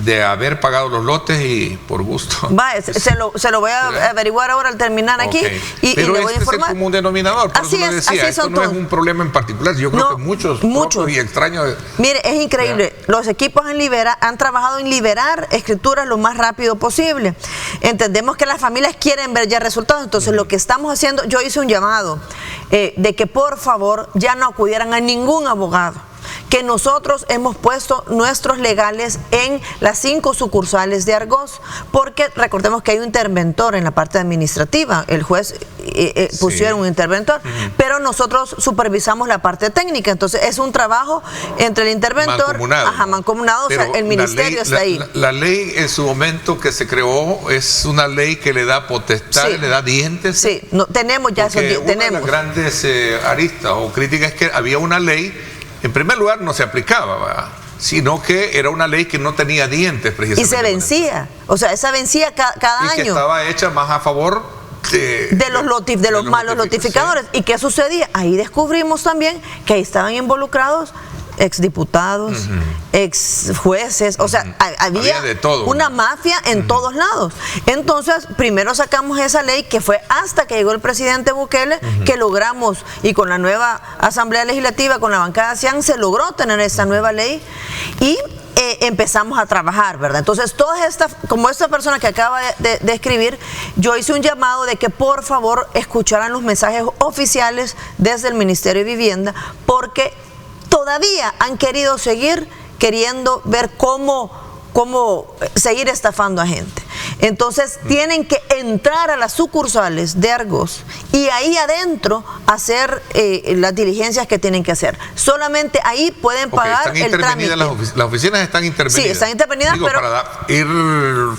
S1: de haber pagado los lotes y por gusto.
S4: Se lo voy a averiguar ahora al terminar aquí y le voy a informar.
S1: Es el común denominador, por eso lo decía, esto no es un problema en particular, yo creo que muchos y extraños.
S4: Mire, es increíble, los equipos han trabajado en liberar escrituras lo más rápido posible. Entendemos que las familias quieren ver ya resultados, entonces lo que estamos haciendo, yo hice un llamado de que por favor ya no acudieran a ningún abogado, que nosotros hemos puesto nuestros legales en las 5 sucursales de Argos, porque recordemos que hay un interventor en la parte administrativa, el juez pusieron un interventor, pero nosotros supervisamos la parte técnica, entonces es un trabajo entre el interventor, mancomunado, o sea, el ministerio está ahí.
S1: La ley en su momento que se creó es una ley que le da potestad, le da dientes.
S4: Sí, tenemos ya esos dientes.
S1: Una de las grandes aristas o críticas es que había una ley. En primer lugar, no se aplicaba, ¿verdad? Sino que era una ley que no tenía dientes precisamente.
S4: Y se vencía, o sea, esa vencía cada año.
S1: Y que estaba hecha más a favor
S4: de los malos notificadores. ¿Y qué sucedía? Ahí descubrimos también que ahí estaban involucrados exdiputados, ex jueces, o sea, había
S1: de todo,
S4: una mafia en todos lados. Entonces, primero sacamos esa ley que fue hasta que llegó el presidente Bukele, que logramos, y con la nueva Asamblea Legislativa, con la bancada CIAN, se logró tener esta nueva ley y empezamos a trabajar, ¿verdad? Entonces, como esta persona que acaba de escribir, yo hice un llamado de que por favor escucharan los mensajes oficiales desde el Ministerio de Vivienda, porque todavía han querido seguir queriendo ver cómo seguir estafando a gente. Entonces tienen que entrar a las sucursales de Argos y ahí adentro hacer las diligencias que tienen que hacer. Solamente ahí pueden pagar el trámite.
S1: Las oficinas están intervenidas.
S4: Sí, están intervenidas,
S1: digo,
S4: pero
S1: para ir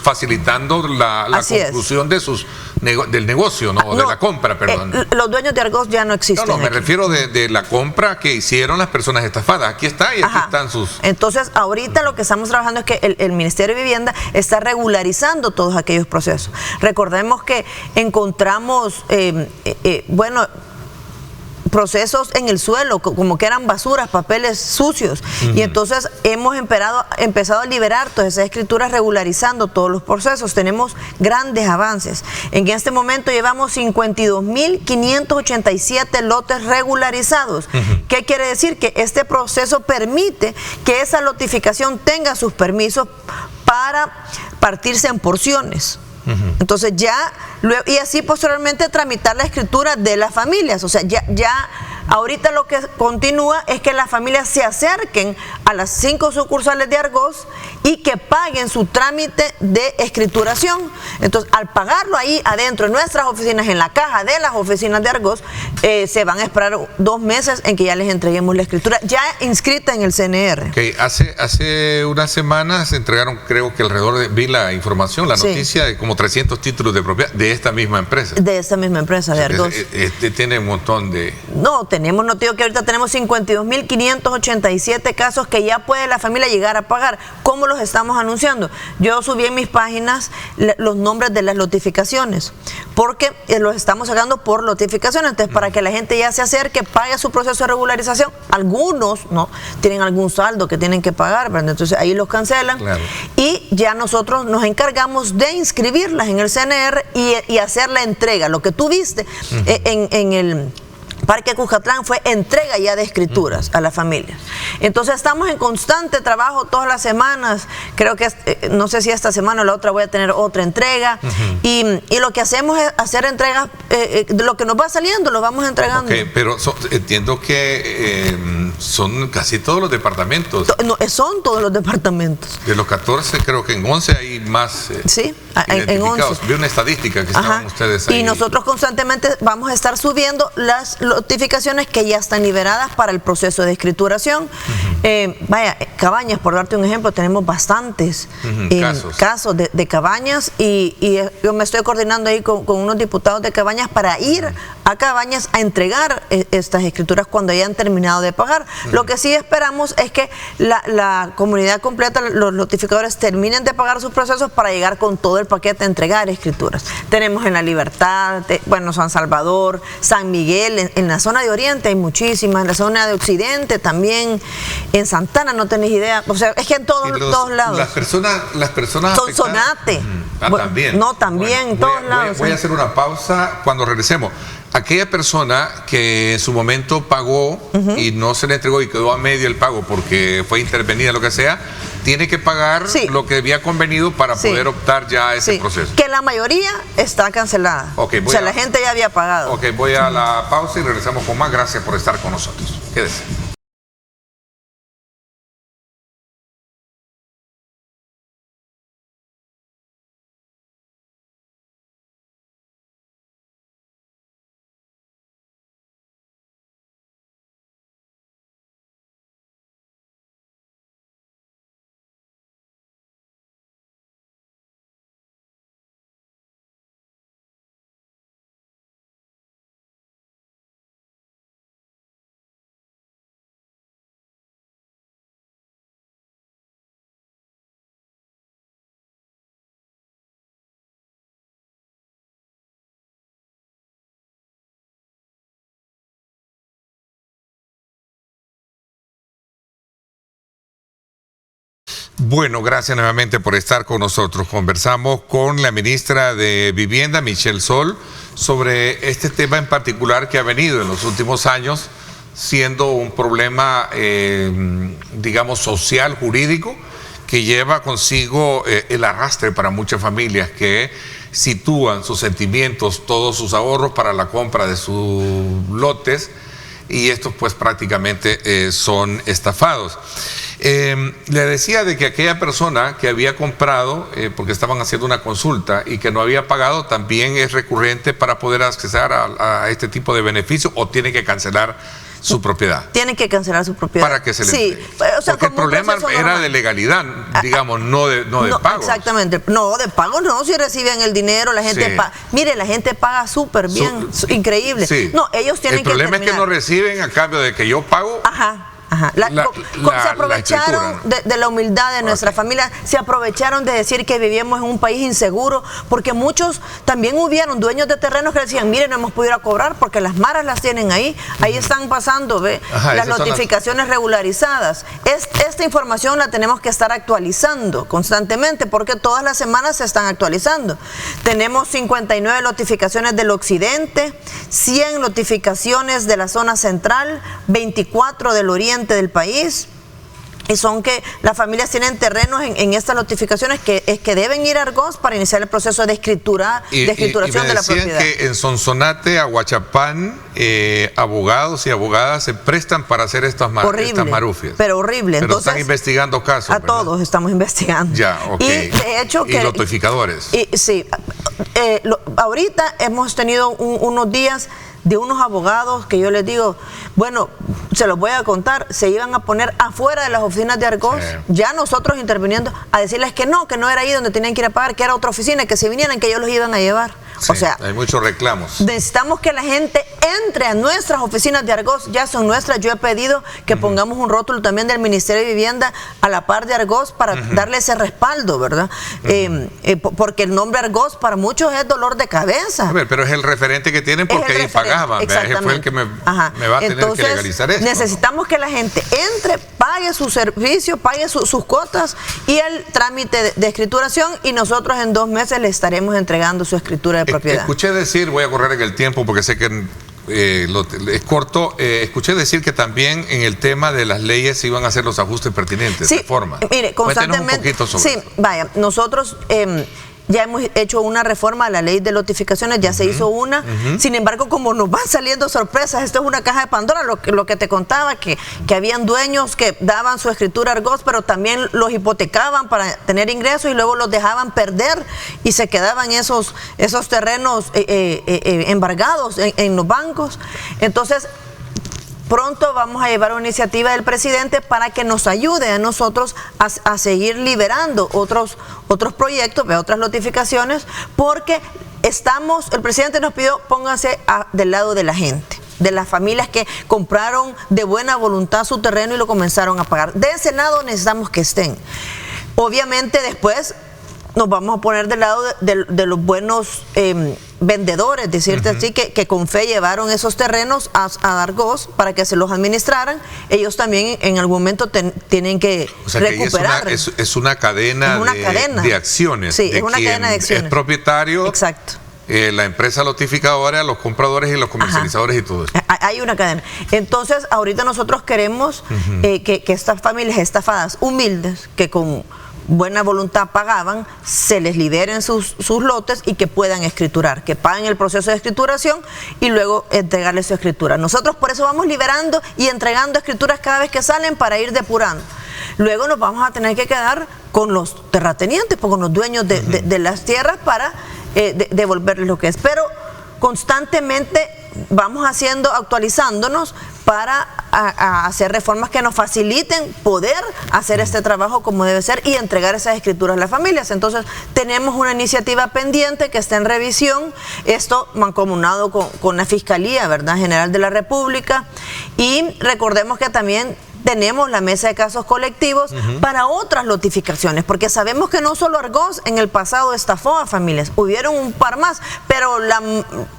S1: facilitando la conclusión del negocio, ¿no? De la compra, perdón.
S4: Los dueños de Argos ya no existen.
S1: No, me refiero de la compra que hicieron las personas estafadas. Aquí está y aquí están sus... Entonces,
S4: ahorita lo que estamos trabajando es que el Ministerio de Vivienda está regularizando todos aquellos procesos. Recordemos que encontramos, procesos en el suelo, como que eran basuras, papeles sucios, y entonces hemos empezado a liberar todas esas escrituras, regularizando todos los procesos. Tenemos grandes avances. En este momento llevamos 52.587 lotes regularizados. ¿Qué quiere decir? Que este proceso permite que esa lotificación tenga sus permisos para partirse en porciones. Entonces y así posteriormente tramitar la escritura de las familias. O sea, ya ahorita lo que continúa es que las familias se acerquen a las 5 sucursales de Argos y que paguen su trámite de escrituración. Entonces, al pagarlo ahí adentro en nuestras oficinas, en la caja de las oficinas de Argos, se van a esperar 2 meses en que ya les entreguemos la escritura ya inscrita en el CNR.
S1: Okay. Hace unas semanas se entregaron, creo que vi la información, la noticia de como 300 títulos de propiedad de esta misma empresa.
S4: De esta misma empresa, de Argos.
S1: Tiene un montón de...
S4: No, tenemos, no te digo que ahorita tenemos 52.587 casos que ya puede la familia llegar a pagar. ¿Cómo los estamos anunciando? Yo subí en mis páginas los nombres de las notificaciones, porque los estamos sacando por notificaciones. Entonces, para que la gente ya se acerque, pague su proceso de regularización. Algunos no tienen algún saldo que tienen que pagar, ¿verdad? Entonces ahí los cancelan. Claro. Y ya nosotros nos encargamos de inscribirlas en el CNR y hacer la entrega. Lo que tú viste en el Parque Cuscatlán fue entrega ya de escrituras a las familias. Entonces estamos en constante trabajo todas las semanas. Creo que no sé si esta semana o la otra voy a tener otra entrega. Y lo que hacemos es hacer entregas, lo que nos va saliendo lo vamos entregando.
S1: Okay, pero entiendo que son casi todos los departamentos.
S4: Son todos los departamentos.
S1: De los 14, creo que en 11 hay más.
S4: Sí, en 11.
S1: Vi una estadística que estaban ustedes ahí.
S4: Y nosotros constantemente vamos a estar subiendo las notificaciones que ya están liberadas para el proceso de escrituración. Cabañas, por darte un ejemplo, tenemos bastantes casos de Cabañas, y yo me estoy coordinando ahí con unos diputados de Cabañas para ir a Cabañas a entregar estas escrituras cuando hayan terminado de pagar. Lo que sí esperamos es que la comunidad completa, los notificadores, terminen de pagar sus procesos para llegar con todo el paquete a entregar escrituras. Tenemos en La Libertad, San Salvador, San Miguel, en la zona de Oriente hay muchísimas, en la zona de Occidente también, en Santana no tenés idea, o sea, es que en todos lados.
S1: Las personas
S4: son Sonate.
S1: También.
S4: No, también, en todos lados.
S1: Voy a hacer una pausa cuando regresemos. Aquella persona que en su momento pagó y no se le entregó y quedó a medio el pago porque fue intervenida, lo que sea, tiene que pagar lo que había convenido para poder optar ya a ese proceso.
S4: Que la mayoría está cancelada. La gente ya había pagado.
S1: Ok, voy a la pausa y regresamos con más. Gracias por estar con nosotros. Quédese. Bueno, gracias nuevamente por estar con nosotros. Conversamos con la ministra de Vivienda, Michelle Sol, sobre este tema en particular que ha venido en los últimos años siendo un problema, digamos, social, jurídico, que lleva consigo el arrastre para muchas familias que sitúan sus sentimientos, todos sus ahorros para la compra de sus lotes y estos pues prácticamente son estafados. Le decía de que aquella persona que había comprado, porque estaban haciendo una consulta y que no había pagado, también es recurrente para poder acceder a este tipo de beneficios, o tiene que cancelar su propiedad.
S4: Tienen que cancelar su propiedad.
S1: Para que se le
S4: sí,
S1: o sea, porque el problema era de legalidad, digamos, no de pago.
S4: Exactamente. No, de pago no, si reciben el dinero, la gente paga. Mire, la gente paga súper bien, increíble.
S1: Sí.
S4: No, ellos tienen que
S1: El problema es que no reciben a cambio de que yo pago.
S4: Ajá. Se aprovecharon de la humildad de nuestra familia, se aprovecharon de decir que vivíamos en un país inseguro, porque muchos también hubieron dueños de terrenos que decían, miren, no hemos podido cobrar porque las maras las tienen ahí están pasando las notificaciones regularizadas. Esta información la tenemos que estar actualizando constantemente, porque todas las semanas se están actualizando. Tenemos 59 notificaciones del occidente, 100 notificaciones de la zona central, 24 del oriente del país, y son que las familias tienen terrenos en estas notificaciones que deben ir a Argos para iniciar el proceso de escrituración de la propiedad.
S1: Que en Sonsonate, Aguachapán, abogados y abogadas se prestan para hacer estas marufias.
S4: Pero horrible.
S1: Pero entonces, están investigando casos,
S4: ¿verdad? Todos estamos investigando.
S1: Ya, ok.
S4: Y de hecho
S1: y notificadores.
S4: Sí. Ahorita hemos tenido unos días de unos abogados que yo les digo, bueno, se los voy a contar, se iban a poner afuera de las oficinas de Argos, ya nosotros interviniendo, a decirles que no era ahí donde tenían que ir a pagar, que era otra oficina, que si vinieran, que ellos los iban a llevar.
S1: Sí,
S4: o sea,
S1: hay muchos reclamos.
S4: Necesitamos que la gente entre a nuestras oficinas de Argos, ya son nuestras. Yo he pedido que pongamos un rótulo también del Ministerio de Vivienda a la par de Argos para darle ese respaldo, ¿verdad? Porque el nombre Argos para muchos es dolor de cabeza.
S1: A ver, pero es el referente que tienen porque ahí pagaban.
S4: Exactamente.
S1: Fue el que me va a tener que legalizar esto.
S4: Necesitamos que la gente entre, pague su servicio, pague sus cuotas y el trámite de escrituración, y nosotros en 2 meses le estaremos entregando su escritura de propiedad.
S1: Escuché decir, voy a correr en el tiempo porque sé que es corto, escuché decir que también en el tema de las leyes se iban a hacer los ajustes pertinentes,
S4: sí,
S1: reforma.
S4: Mire, constantemente.
S1: Un poquito sobre eso.
S4: Vaya, nosotros ya hemos hecho una reforma a la ley de notificaciones, ya se hizo una. Sin embargo, como nos van saliendo sorpresas, esto es una caja de Pandora, lo que te contaba, que habían dueños que daban su escritura Argos, pero también los hipotecaban para tener ingresos y luego los dejaban perder y se quedaban esos terrenos embargados en los bancos. Entonces, pronto vamos a llevar una iniciativa del presidente para que nos ayude a nosotros a seguir liberando otros proyectos, otras notificaciones, porque el presidente nos pidió, pónganse del lado de la gente, de las familias que compraron de buena voluntad su terreno y lo comenzaron a pagar. De ese lado necesitamos que estén. Obviamente después nos vamos a poner del lado de los buenos vendedores, decirte así, que con fe llevaron esos terrenos a Argos para que se los administraran. Ellos también en algún momento tienen que recuperar.
S1: Que es una cadena de acciones.
S4: Sí, es una cadena de acciones.
S1: Es propietario.
S4: Exacto.
S1: La empresa notificadora, los compradores y los comercializadores y todo eso.
S4: Hay una cadena. Entonces, ahorita nosotros queremos que estas familias estafadas, humildes, que con buena voluntad pagaban, se les liberen sus lotes y que puedan escriturar, que paguen el proceso de escrituración y luego entregarles su escritura. Nosotros por eso vamos liberando y entregando escrituras cada vez que salen para ir depurando. Luego nos vamos a tener que quedar con los terratenientes, con los dueños de las tierras para devolverles lo que es. Pero constantemente vamos actualizándonos para hacer reformas que nos faciliten poder hacer este trabajo como debe ser y entregar esas escrituras a las familias. Entonces tenemos una iniciativa pendiente que está en revisión, esto mancomunado con la Fiscalía, ¿verdad?, General de la República, y recordemos que también tenemos la mesa de casos colectivos para otras notificaciones, porque sabemos que no solo Argos en el pasado estafó a familias, hubieron un par más, pero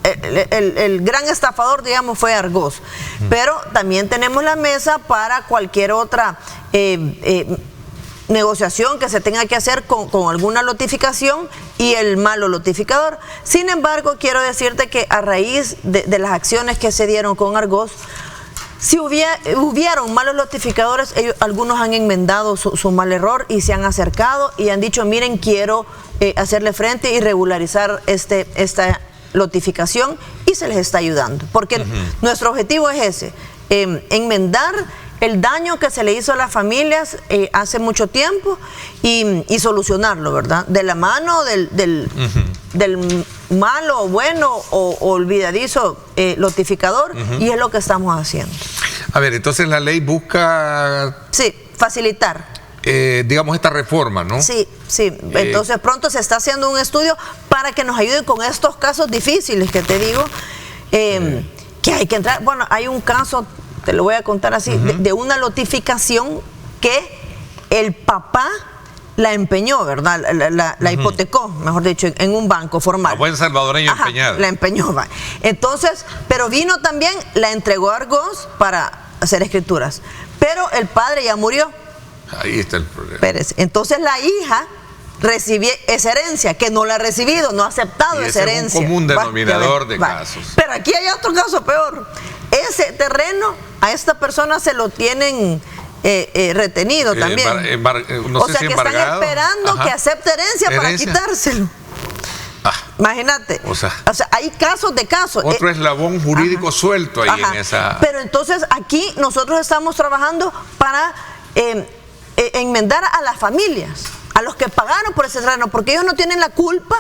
S4: el gran estafador, digamos, fue Argos. Pero también tenemos la mesa para cualquier otra negociación que se tenga que hacer con alguna notificación y el malo notificador. Sin embargo, quiero decirte que a raíz de las acciones que se dieron con Argos, si hubieron malos notificadores, algunos han enmendado su mal error y se han acercado y han dicho, miren, quiero hacerle frente y regularizar esta notificación y se les está ayudando, porque nuestro objetivo es ese, enmendar el daño que se le hizo a las familias hace mucho tiempo y solucionarlo, ¿verdad? De la mano del malo, bueno o olvidadizo notificador, y es lo que estamos haciendo.
S1: A ver, entonces la ley busca...
S4: Sí, facilitar.
S1: Digamos, esta reforma, ¿no?
S4: Sí, sí. Entonces pronto se está haciendo un estudio para que nos ayuden con estos casos difíciles que te digo, que hay que entrar. Bueno, hay un caso, te lo voy a contar así, de una notificación que el papá la empeñó, ¿verdad? La hipotecó, mejor dicho, en un banco formal.
S1: A buen salvadoreño empeñada.
S4: La empeñó. Entonces, pero vino también, la entregó a Argos para hacer escrituras. Pero el padre ya murió.
S1: Ahí está el problema.
S4: Pérez. Entonces la hija recibió esa herencia, que no la ha recibido, no ha aceptado esa herencia.
S1: Es un común denominador de casos.
S4: Pero aquí hay otro caso peor. Ese terreno a esta persona se lo tienen retenido también.
S1: No sé si
S4: que están esperando que acepte herencia para quitárselo. Imagínate. O sea, hay casos de casos.
S1: Otro eslabón jurídico suelto ahí en esa.
S4: Pero entonces aquí nosotros estamos trabajando para enmendar a las familias, a los que pagaron por ese terreno, porque ellos no tienen la culpa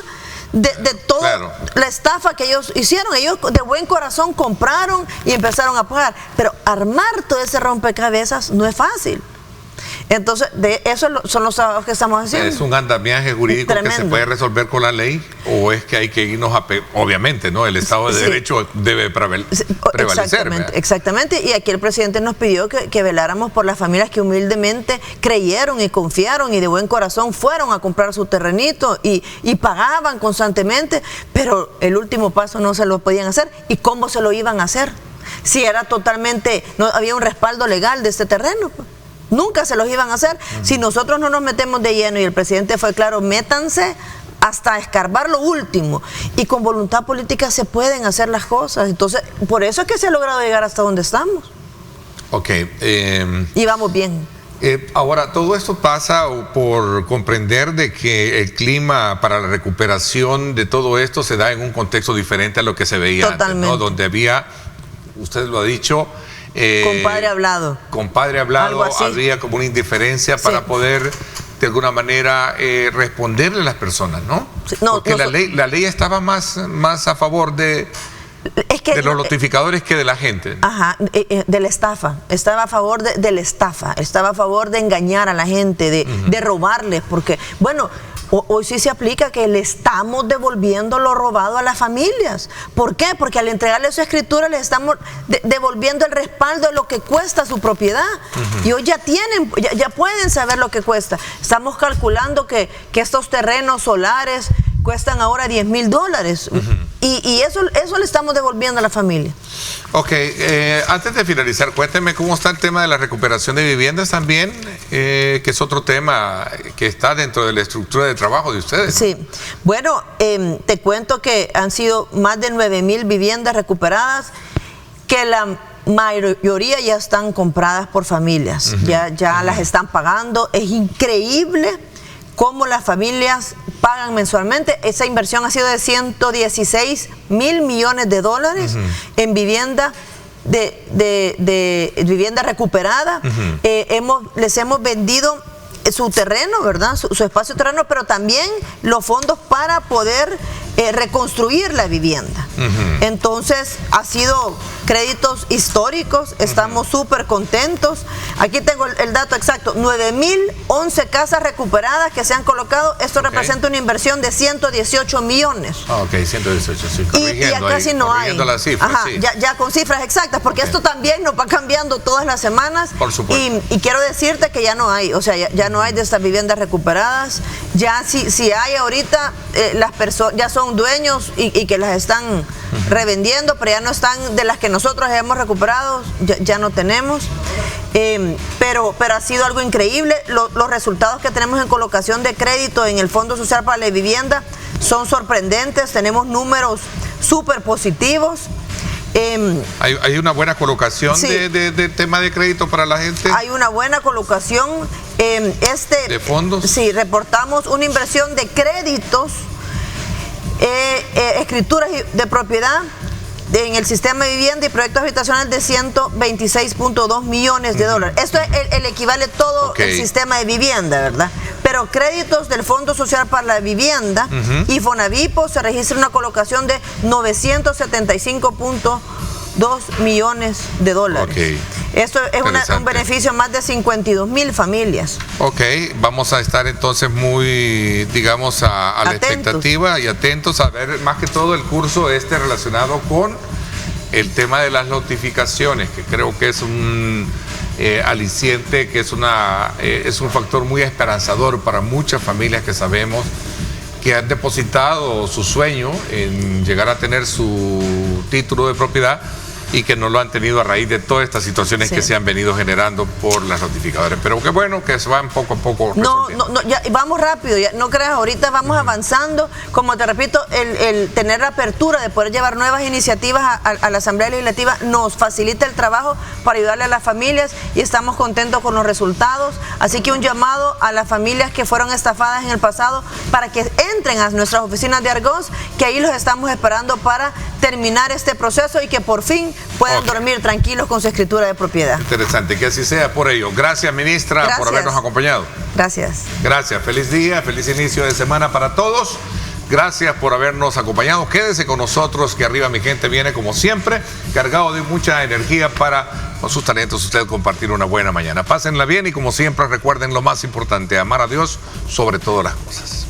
S4: de toda la estafa que ellos hicieron. Ellos de buen corazón compraron y empezaron a pagar, pero armar todo ese rompecabezas no es fácil. Entonces, de eso son los trabajos que estamos haciendo.
S1: ¿Es un andamiaje jurídico que se puede resolver con la ley? ¿O es que hay que irnos a... Obviamente, ¿no? El Estado de Derecho debe prevalecer.
S4: Exactamente. Y aquí el presidente nos pidió que veláramos por las familias que humildemente creyeron y confiaron y de buen corazón fueron a comprar su terrenito y pagaban constantemente, pero el último paso no se lo podían hacer. ¿Y cómo se lo iban a hacer? Si era totalmente... no había un respaldo legal de este terreno, pues. Nunca se los iban a hacer. Si nosotros no nos metemos de lleno, y el presidente fue claro, métanse hasta escarbar lo último, y con voluntad política se pueden hacer las cosas. Entonces, por eso es que se ha logrado llegar hasta donde estamos.
S1: Ok.
S4: Y vamos bien.
S1: Ahora, todo esto pasa por comprender de que el clima para la recuperación de todo esto se da en un contexto diferente a lo que se veía antes, ¿no? Donde había, usted lo ha dicho,
S4: compadre hablado.
S1: Compadre hablado, había como una indiferencia para poder de alguna manera responderle a las personas, ¿no? Porque la ley estaba más a favor de los notificadores que de la gente.
S4: De la estafa. Estaba a favor de la estafa, estaba a favor de engañar a la gente, de robarles, porque, bueno, hoy sí se aplica que le estamos devolviendo lo robado a las familias. ¿Por qué? Porque al entregarle su escritura les estamos devolviendo el respaldo de lo que cuesta su propiedad. Y hoy ya tienen, ya pueden saber lo que cuesta. Estamos calculando que estos terrenos solares cuestan ahora $10,000. Y eso le estamos devolviendo a la familia.
S1: Ok, antes de finalizar, cuénteme cómo está el tema de la recuperación de viviendas también, que es otro tema que está dentro de la estructura de trabajo de ustedes.
S4: Sí, bueno, te cuento que han sido más de 9,000 viviendas recuperadas, que la mayoría ya están compradas por familias, ya las están pagando. Es increíble cómo las familias pagan mensualmente. Esa inversión ha sido de $116 mil millones en vivienda de vivienda recuperada. Les hemos vendido su terreno, ¿verdad? Su espacio terreno, pero también los fondos para poder reconstruir la vivienda. Entonces, ha sido créditos históricos, estamos súper contentos. Aquí tengo el dato exacto, 9,011 casas recuperadas que se han colocado. Esto representa una inversión de 118 millones.
S1: Ok, 118, sí,
S4: y ya casi no hay.
S1: La cifra,
S4: ya con cifras exactas, porque esto también nos va cambiando todas las semanas.
S1: Por supuesto.
S4: Y quiero decirte que ya no hay, o sea, ya no hay de estas viviendas recuperadas. Ya si hay ahorita, las personas ya son dueños y que las están revendiendo, pero ya no están de las que nosotros hemos recuperado, ya no tenemos. Pero ha sido algo increíble. Los resultados que tenemos en colocación de crédito en el Fondo Social para la Vivienda son sorprendentes. Tenemos números súper positivos.
S1: ¿Hay una buena colocación de tema de crédito para la gente?
S4: Hay una buena colocación. ¿De
S1: fondos?
S4: Sí, reportamos una inversión de créditos, escrituras de propiedad en el sistema de vivienda y proyectos habitacionales de 126.2 millones de dólares. Esto es el equivale todo el sistema de vivienda, ¿verdad? Pero créditos del Fondo Social para la Vivienda y Fonavipo se registra una colocación de 975.2 millones de dólares. Esto es un beneficio a más de 52,000 familias.
S1: Ok, vamos a estar entonces muy, digamos, a la expectativa y atentos a ver más que todo el curso relacionado con el tema de las notificaciones, que creo que es un aliciente, que es un factor muy esperanzador para muchas familias que sabemos que han depositado su sueño en llegar a tener su título de propiedad y que no lo han tenido a raíz de todas estas situaciones que se han venido generando por las notificadoras. Pero qué bueno que se van poco a poco resolviendo.
S4: No, ya, vamos rápido, ya, no creas, ahorita vamos avanzando. Como te repito, el tener la apertura de poder llevar nuevas iniciativas a la Asamblea Legislativa nos facilita el trabajo para ayudarle a las familias y estamos contentos con los resultados. Así que un llamado a las familias que fueron estafadas en el pasado para que entren a nuestras oficinas de Argos, que ahí los estamos esperando para terminar este proceso y que por fin puedan dormir tranquilos con su escritura de propiedad.
S1: Interesante, que así sea por ello. Gracias, ministra, por habernos acompañado.
S4: Gracias.
S1: Gracias, feliz día, feliz inicio de semana para todos. Gracias por habernos acompañado. Quédese con nosotros, que Arriba Mi Gente viene como siempre, cargado de mucha energía para, con sus talentos, usted compartir una buena mañana. Pásenla bien y como siempre recuerden lo más importante, amar a Dios sobre todas las cosas.